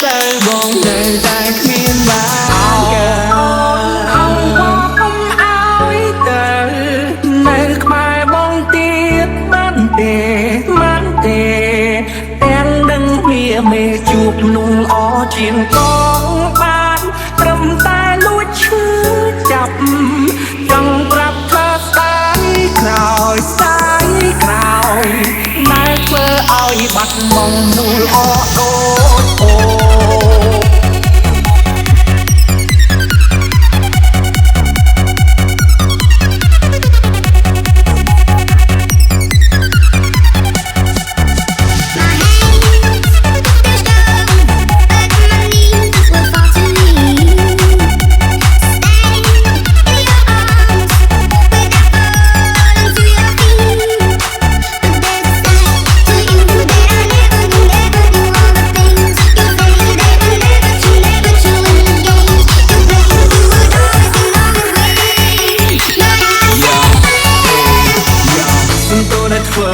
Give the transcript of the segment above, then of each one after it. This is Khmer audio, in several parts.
ទៅបងនៅតែគ្មានបានអង្គខ្ញុំឲ្យទៅនៅក្បែរបងទៀតបានទេទាំងដឹងវាមេជួបนุ่ងអជាងកងបានត្រឹមតែលួចឈឺចាប់ចង់ប្រាប់ថាស្ដាយក្រោយតែធ្វើឲ្យបាត់បង់នូលអដូចអូ ធ្វើ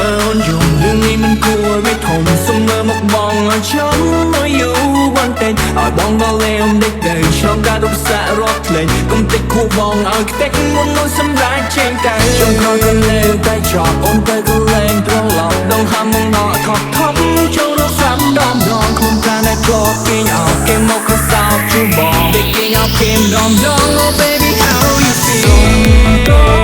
យំរឿងនេះមិនគួរវាធំសុំមើលមកបងឲ្យចំមកយូរបន្តិចឲ្យបងក៏លេងដេកទៅឆ្លងការរំសាករត់ភ្លេងកុំតិចគូបងឲ្យខ្ទេចមុននឹងសម្រាប់ចេញទៅចង់ក្រោយទៅលើតែចោលអូនទៅក៏លេងត្រឡប់ដងហាំមកណោខកថប់ចូលរកសាំដងខ្លួនប្រាណែក៏គេញអោគេមកក៏សោកជួបបងគេញអោគេម្ដង Oh baby how you feel